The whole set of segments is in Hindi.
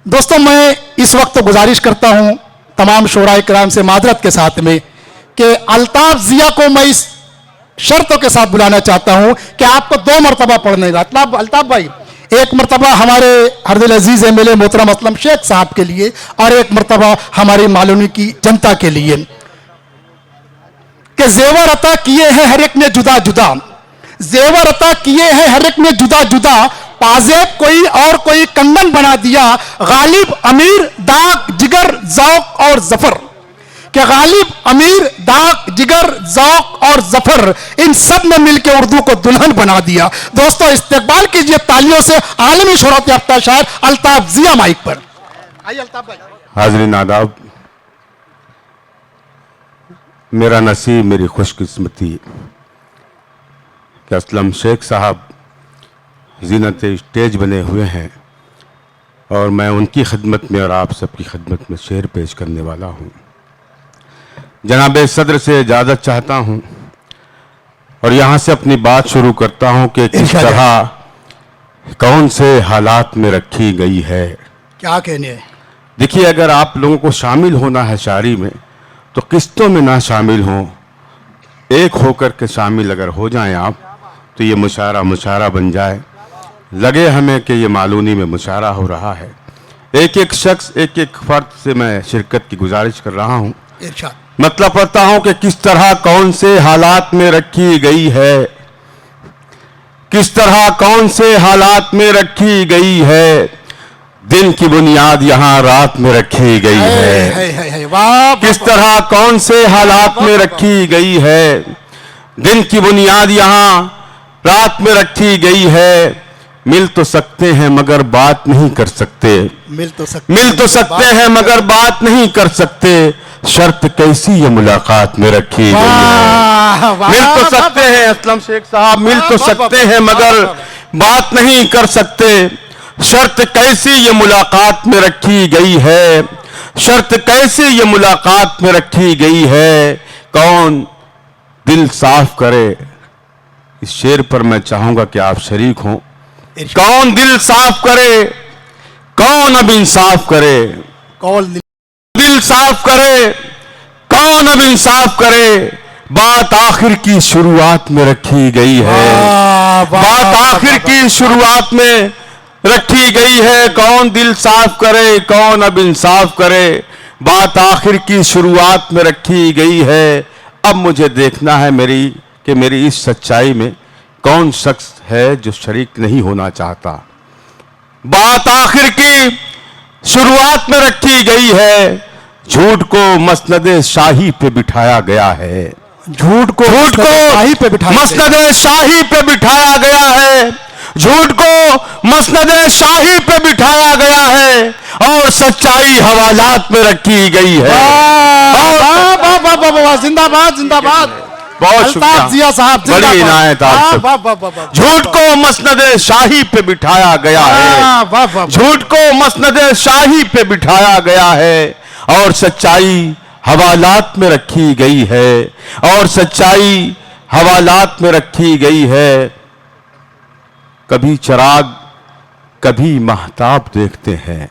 दोस्तों, मैं इस वक्त तो गुजारिश करता हूं तमाम शोराए किराम से मादरत के साथ में कि अल्ताफ जिया को मैं इस शर्तों के साथ बुलाना चाहता हूं कि आपको 2 मरतबा पढ़ने का। अल्ताफ भाई, एक मरतबा हमारे हरदिल अजीज एमएलए मोहतरम असलम शेख साहब के लिए और एक मरतबा हमारी मालूनी की जनता के लिए कि जेवर अता किए हैं हर एक ने जुदा जुदा, जेवर अता किए हैं हर एक ने जुदा जुदा, पाजेब कोई और कोई कंगन बना दिया, गालिब अमीर दाग जिगर ज़ौक़ और जफर, कि गालिब अमीर दाग जिगर ज़ौक़ और जफर इन सब ने मिलकर उर्दू को दुल्हन बना दिया। दोस्तों, इस्तेकबाल कीजिए तालियों से आलमी शोहरत याफ्ता शायर अल्ताफ जिया माइक पर। आइए अल्ताफ भाई। हाज़रीन आदाब, मेरा नसीब, मेरी खुशकिस्मती कि असलम शेख साहब ज़ीनत स्टेज बने हुए हैं और मैं उनकी खिदमत में और आप सबकी खिदमत में शेर पेश करने वाला हूँ। जनाब सदर से इजाज़त चाहता हूँ और यहाँ से अपनी बात शुरू करता हूँ कि किस तरह कौन से हालात में रखी गई है। क्या कहने हैं? देखिए, अगर आप लोगों को शामिल होना है शायरी में तो किस्तों में ना शामिल हों, एक होकर के शामिल अगर हो जाएं आप तो ये मुशायरा बन जाए। लगे हमें कि ये मालूनी में मुशायरा हो रहा है। एक एक शख्स, एक एक फर्द से मैं शिरकत की गुजारिश कर रहा हूँ। मतलब पढ़ता हूँ कि किस तरह कौन से हालात में रखी गई है, किस तरह कौन से हालात में रखी गई है, दिन की बुनियाद यहाँ रात में रखी गई है। किस तरह कौन से हालात में रखी गई है, दिन की बुनियाद यहाँ रात में रखी गई है। मिल तो सकते हैं मगर बात नहीं कर सकते, मिल तो सकते हैं मगर बात नहीं कर सकते, शर्त कैसी ये मुलाकात में रखी गई है। मिल तो सकते हैं असलम शेख साहब, मिल तो सकते हैं मगर बात नहीं कर सकते, शर्त कैसी ये मुलाकात में रखी गई है, शर्त कैसी ये मुलाकात में रखी गई है। कौन दिल साफ करे, इस शेर पर मैं चाहूंगा कि आप शरीक हों। कौन दिल साफ करे, कौन अब इंसाफ करे, कौन दिल साफ करे, कौन अब इंसाफ करे, बात आखिर की शुरुआत में रखी गई है, बात आखिर की शुरुआत में रखी गई है। कौन दिल साफ करे, कौन अब इंसाफ करे, बात आखिर की शुरुआत में रखी गई है। अब मुझे देखना है मेरी इस सच्चाई में कौन शख्स है जो शरीक नहीं होना चाहता। बात आखिर की शुरुआत में रखी गई है, झूठ को मसनदे शाही पे बिठाया गया है, झूठ को मसनदे शाही पे बिठाया गया है, झूठ को मसनदे शाही पे बिठाया गया है और सच्चाई हवालात में रखी गई है। जिंदाबाद जिंदाबाद, बहुत शुक्रिया साहब, बड़ी इनायत आपसे। झूठ को मसनदे शाही पे बिठाया गया है, झूठ को मसनदे शाही पे बिठाया गया है और सच्चाई हवालात में रखी गई है, और सच्चाई हवालात में रखी गई है। कभी चिराग कभी महताब देखते हैं,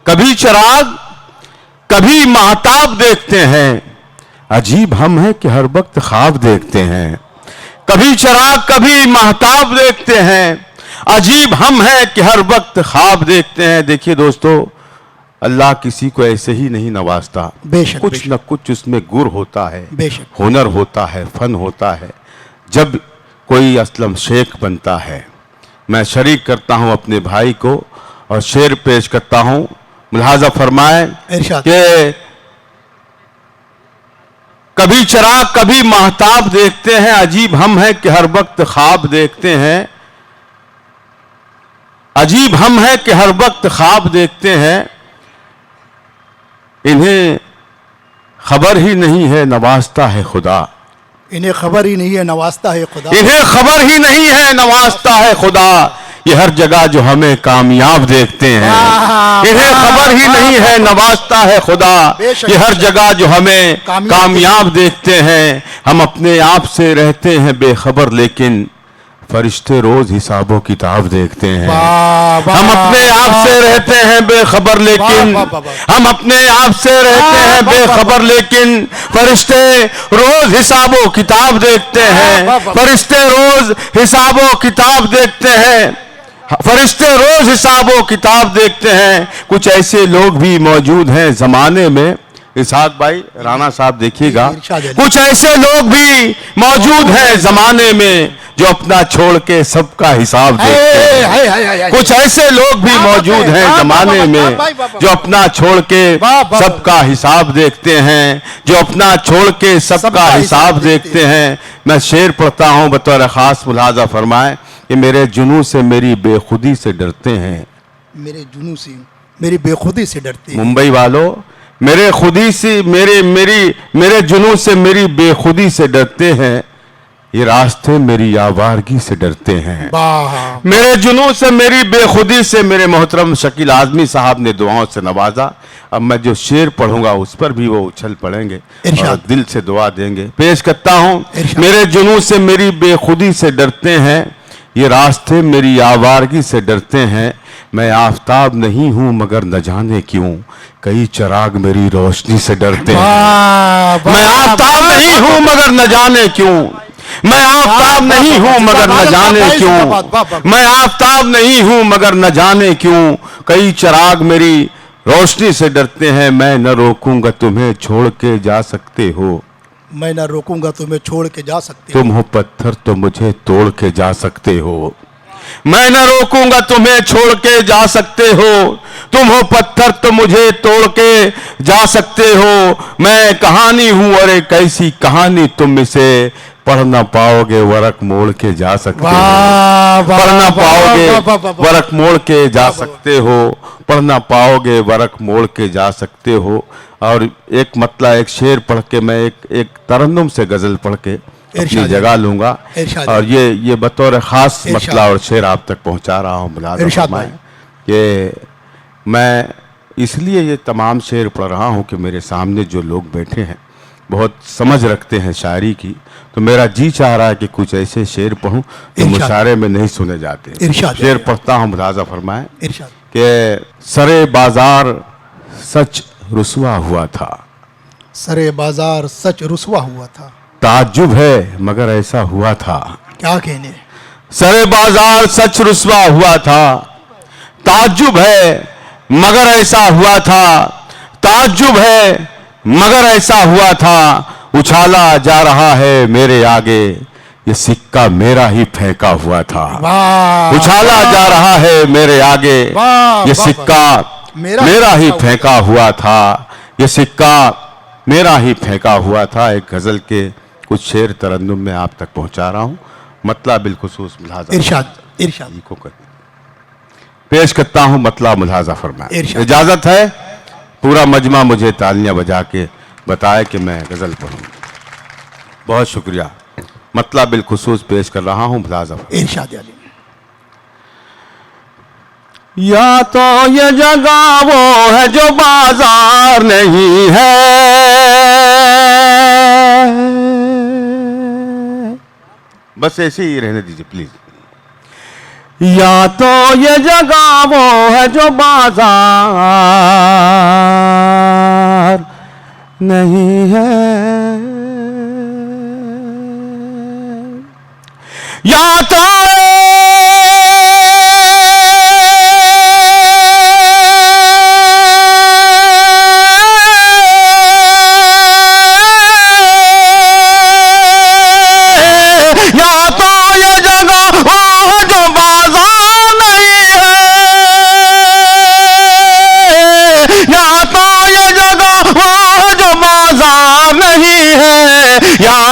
कभी चिराग कभी महताब देखते हैं, अजीब हम हैं कि हर वक्त ख्वाब देखते हैं। कभी चिराग कभी महताब देखते हैं, अजीब हम हैं कि हर वक्त ख्वाब देखते हैं। देखिए दोस्तों, अल्लाह किसी को ऐसे ही नहीं नवाजता, बेशक कुछ न कुछ उसमें गुर होता है, हुनर होता है, फन होता है। जब कोई असलम शेख बनता है, मैं शरीक करता हूं अपने भाई को और शेर पेश करता हूं। मुलाहाजा फरमाए कि कभी चिराग कभी महताब देखते हैं, अजीब हम हैं कि हर वक्त ख्वाब देखते हैं, अजीब हम हैं कि हर वक्त ख्वाब देखते हैं। इन्हें खबर ही नहीं है नवाजता है खुदा, इन्हें खबर ही नहीं है नवाजता है खुदा, इन्हें खबर ही नहीं है नवाजता है खुदा, ये हर जगह जो हमें कामयाब देखते हैं। इन्हें खबर ही नहीं है नवाजता है खुदा, ये हर जगह जो हमें कामयाब देखते हैं। हम अपने आप से रहते हैं बेखबर, लेकिन फरिश्ते रोज हिसाबो किताब देखते हैं। वाह, वाह, हम अपने आप से रहते हैं बेखबर लेकिन वाह, वाह, वाह। हम अपने आप से रहते हैं वाह, वाह, बेखबर लेकिन फरिश्ते रोज हिसाबो किताब देखते हैं। वाह, वाह। फरिश्ते रोज हिसाबो किताब देखते हैं। फरिश्ते रोज हिसाबो किताब देखते हैं। कुछ ऐसे लोग भी मौजूद हैं जमाने में, इसहाक भाई राणा साहब देखिएगा, कुछ ऐसे लोग भी मौजूद हैं जमाने में जो अपना छोड़ के सबका हिसाब देखते हैं। कुछ ऐसे लोग भी मौजूद हैं जमाने में जो अपना छोड़ के सबका हिसाब देखते हैं, जो अपना छोड़ के सबका हिसाब देखते हैं। मैं शेर पढ़ता हूं बतौर खास, मुलाजा फरमाए कि मेरे जुनू से मेरी बेखुदी से डरते हैं। मेरे जुनू से मेरी बेखुदी से डरते हैं। मुंबई वालों, मेरे खुदी से मेरे जुनू से मेरी बेखुदी से डरते हैं। ये रास्ते मेरी आवारगी से डरते हैं। मेरे जुनू से मेरी बेखुदी से मेरे मोहतरम शकील आजमी साहब ने दुआओं से नवाजा। अब मैं जो शेर पढ़ूंगा उस पर भी वो उछल पड़ेंगे और दिल से दुआ देंगे। पेश करता हूं, मेरे जुनू से मेरी बेखुदी से डरते हैं, ये रास्ते मेरी आवारगी से डरते हैं। मैं आफताब नहीं हूं मगर न जाने क्यों कई चिराग मेरी रोशनी से डरते हैं। मैं आफताब नहीं हूं मगर न जाने क्यों, मैं आफताब नहीं हूं मगर न जाने क्यों, मैं आफताब नहीं हूं मगर न जाने क्यों कई चिराग मेरी रोशनी से डरते हैं। मैं न रोकूंगा तुम्हें छोड़ के जा सकते हो, मैं न रोकूंगा तुम्हें छोड़ के जा सकते हो। तुम हो पत्थर तो मुझे तोड़ के जा सकते हो। मैं न रोकूंगा तुम्हें छोड़ के जा सकते हो, तुम हो पत्थर तो मुझे तोड़ के जा सकते हो। मैं कहानी हूं और एक ऐसी कहानी तुम इसे पढ़ ना पाओगे वरक मोड़ के जा सकते हो। पढ़ ना पाओगे वरक मोड़ के जा सकते हो, पढ़ ना पाओगे वरक मोड़ के जा सकते हो। और एक मतलब एक शेर पढ़ के मैं एक तरन्नुम से गजल पढ़ के अपनी जगह लूंगा और ये बतौर खास मतला और शेर आप तक पहुंचा रहा हूँ। कि मैं इसलिए ये तमाम शेर पढ़ रहा हूँ कि मेरे सामने जो लोग बैठे हैं बहुत समझ रखते हैं शायरी की, तो मेरा जी चाह रहा है कि कुछ ऐसे शेर पढ़ूं जो मुशायरे में नहीं सुने जाते। शेर पढ़ता हूँ, मुलाजा फरमाए कि सरे बाजार सच रुसवा हुआ था, सरे बाजार सच रुसवा हुआ था, ताज्जुब है मगर ऐसा हुआ था। क्या कहने, सरे बाजार सच रुसवा हुआ था, ताज्जुब है मगर ऐसा हुआ था, ताज्जुब है मगर ऐसा हुआ था। उछाला जा रहा है मेरे आगे ये सिक्का मेरा ही फेंका हुआ था। उछाला जा रहा है मेरे आगे ये सिक्का मेरा ही फेंका हुआ था, ये सिक्का मेरा ही फेंका हुआ था। एक गजल के कुछ शेर तरन्नुम में आप तक पहुंचा रहा हूं, मतलब बिलखुसूस मुलाजा को पेश करता हूं, मतलब मुलाजा फरमाए। इजाजत है, पूरा मजमा मुझे तालियां बजा के बताए कि मैं गजल पढ़ूं। बहुत शुक्रिया। मतलब बिलखुसूस पेश कर रहा हूं, मुलाजा। या तो ये जगह वो है जो बाजार नहीं है, बस ऐसे ही रहने दीजिए प्लीज। या तो ये जगह वो है जो बाजार नहीं है, या तो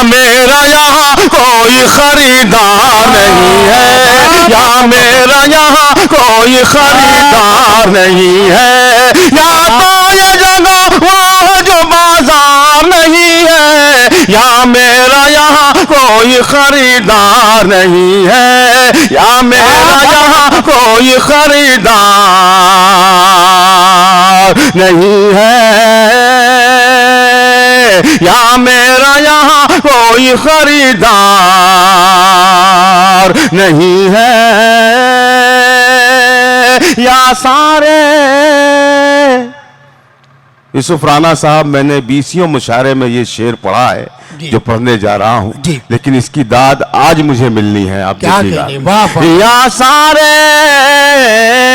मेरा यहाँ कोई खरीदार नहीं है, या मेरा यहाँ कोई खरीदार नहीं है, या तो ये जगह वो जो बाजार नहीं है, या मेरा यहाँ कोई खरीदार नहीं है, या मेरा यहाँ कोई खरीदार नहीं है। या मेरा यहाँ कोई खरीदार नहीं है, या सारे। यूसुफ राना साहब, मैंने 20 मुशायरे में ये शेर पढ़ा है जो पढ़ने जा रहा हूँ, लेकिन इसकी दाद आज मुझे मिलनी है। आप देखिएगा, या सारे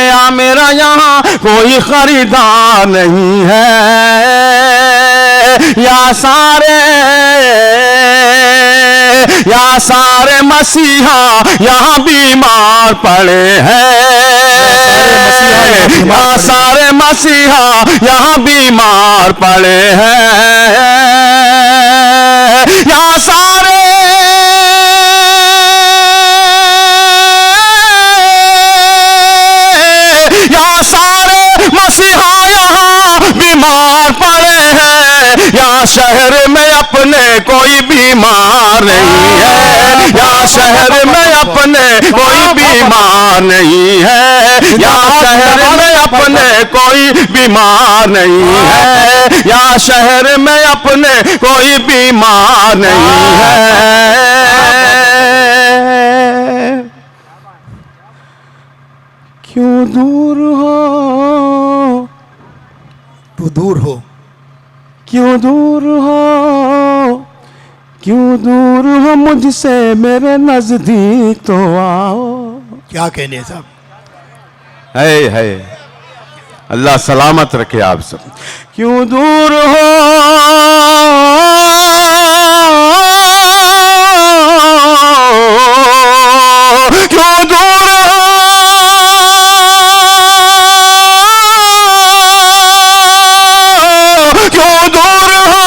या मेरा यहाँ कोई खरीदार नहीं है, या सारे मसीहा यहाँ बीमार पड़े हैं, या सारे मसीहा यहाँ बीमार पड़े हैं, या सारे मसीहा यहाँ बीमार पड़े हैं, या शहर में अपने कोई बीमार नहीं है, या शहर में अपने कोई बीमार नहीं है, या शहर में अपने कोई बीमार नहीं है, या शहर में अपने कोई बीमार नहीं है। क्यों दूर हो तू, दूर हो, क्यों दूर हो, क्यों दूर हो मुझसे, मेरे नजदीक तो आओ। क्या कहने साहब, है अल्लाह सलामत रखे आप सब। क्यों दूर हो, क्यों दूर हो, क्यों दूर हो,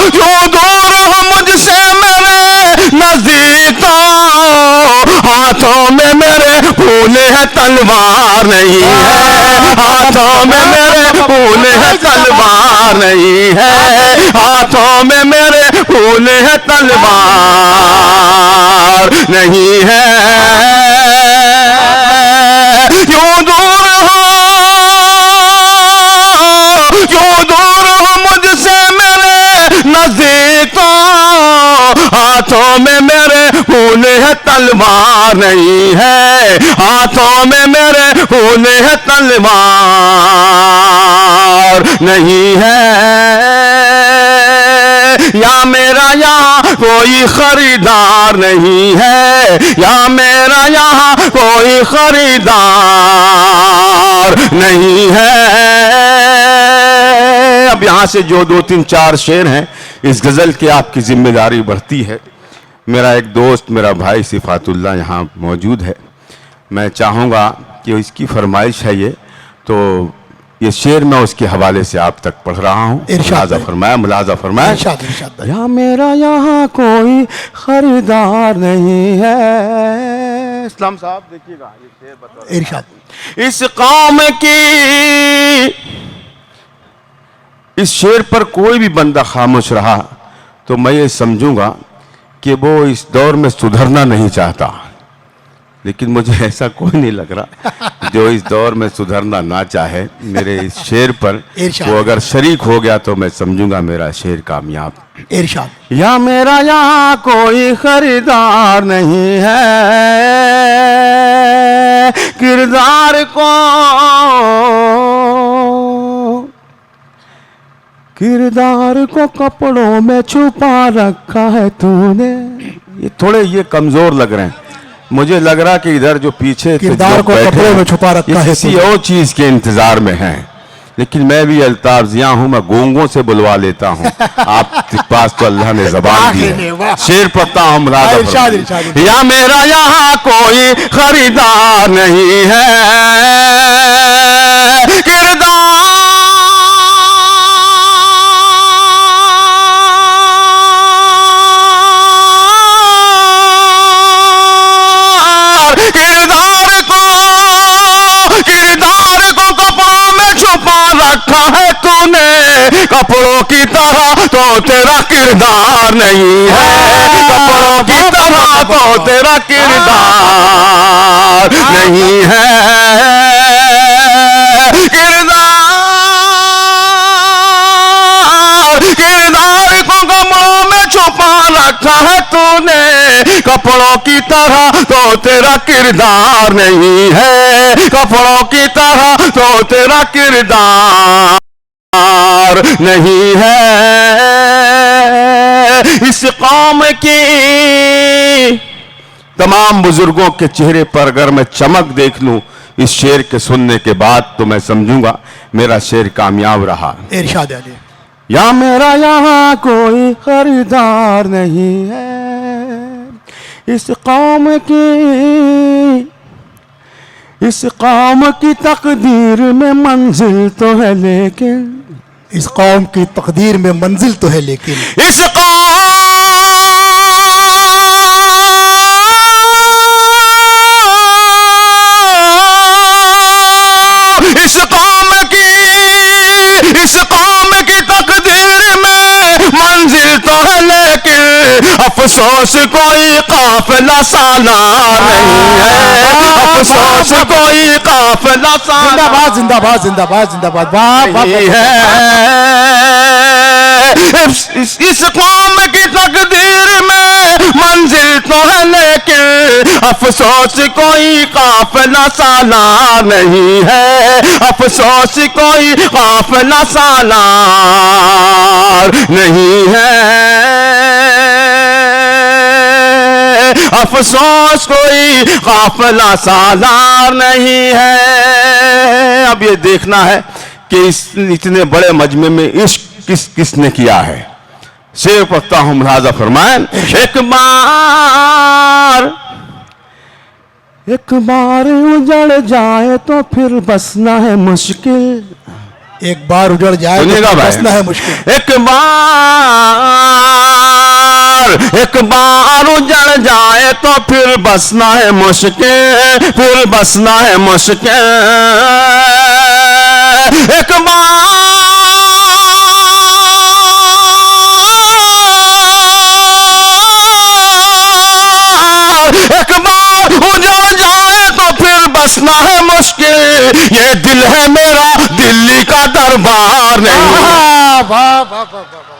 क्यों दूर हो मुझसे, मेरे नजदीक तो हाथों में मेरे फूले है तलवार नहीं है, हाथों में मेरे फूले है तलवार नहीं है, हाथों में मेरे फूले है तलवार नहीं है। क्यों दूर हो, क्यों दूर हो मुझसे, मेरे नजदीक तो हाथों में मेरे फूले है तलवार नहीं है, हाथों में मेरे फूले है तलवार नहीं है, या मेरा यहाँ कोई खरीदार नहीं है, या मेरा यहाँ कोई खरीदार नहीं है। अब यहाँ से जो 2 3 4 शेर हैं, इस गज़ल की आपकी जिम्मेदारी बढ़ती है। मेरा एक दोस्त, मेरा भाई सिफातुल्लाह यहाँ मौजूद है, मैं चाहूँगा कि इसकी फरमाइश है ये, तो ये शेर मैं उसके हवाले से आप तक पढ़ रहा हूँ। मुलाजा फरमाया, या मेरा यहाँ कोई खरीदार नहीं है। इस्लाम साहब देखिएगा, ये शेर बता, इरशाद, इस कौम की, इस शेर पर कोई भी बंदा खामोश रहा तो मैं ये समझूंगा कि वो इस दौर में सुधरना नहीं चाहता, लेकिन मुझे ऐसा कोई नहीं लग रहा जो इस दौर में सुधरना ना चाहे। मेरे इस शेर पर वो अगर शरीक हो गया तो मैं समझूंगा मेरा शेर कामयाब। इरशाद, या मेरा यहाँ कोई खरीदार नहीं है, किरदार को कपड़ों में छुपा रखा है तूने। ये थोड़े ये कमजोर लग रहे हैं, मुझे लग रहा कि इधर जो पीछे किरदार को कपड़ों में छुपा रखा है, किसी और चीज के इंतजार में हैं। लेकिन मैं भी अल्ताफ जिया हूं, मैं गोंगों से बुलवा लेता हूं। आपके पास तो अल्लाह ने जबान दी है। शेर पढ़ता हूं, या मेरा यहाँ कोई खरीदार नहीं है, किरदार रखा है तूने कपड़ों की तरह, तो तेरा किरदार नहीं है, कपड़ों की तरह तो तेरा किरदार नहीं है, किरदार रखा है तूने कपड़ों की तरह, तो तेरा किरदार नहीं है। कपड़ों की तरह तो तेरा किरदार नहीं है। इस कौम की तमाम बुजुर्गों के चेहरे पर अगर मैं चमक देख लूं इस शेर के सुनने के बाद, तो मैं समझूंगा मेरा शेर कामयाब रहा। इरशाद अली। या मेरा यहाँ कोई खरीदार नहीं है, इस कौम की तकदीर में मंजिल तो है लेकिन, इस कौम की तकदीर में मंजिल तो है लेकिन, इस कौम की तकदीर में मंजिल तो है लेकिन, अफसोस कोई काफिला सालार नहीं है। अफसोस कोई काफिला सालार जिंदाबाद जिंदाबाद जिंदाबाद वाह नहीं है। इस कौम की तकदीर में मंजिल तो है लेकिन, अफसोस कोई काफिला सालार नहीं है। अफसोस कोई काफिला सालार नहीं है। अफसोस कोई काफिला सालार नहीं है। अब ये देखना है कि इतने बड़े मजमे में इश्क किसने किया है। शेर पढ़ता हूं, मुलाजा फरमाएं। एक बार उजड़ जाए तो फिर बसना है मुश्किल। एक बार उजड़ जाए तो बसना है मुश्किल। एक बार उजड़ जाए तो फिर बसना है मुश्किल, फिर बसना है मुश्किल। एक बार उजड़ जाए तो फिर बसना है मुश्किल। ये दिल है मेरा, दिल्ली का दरबार नहीं। वाह वाह वाह वाह।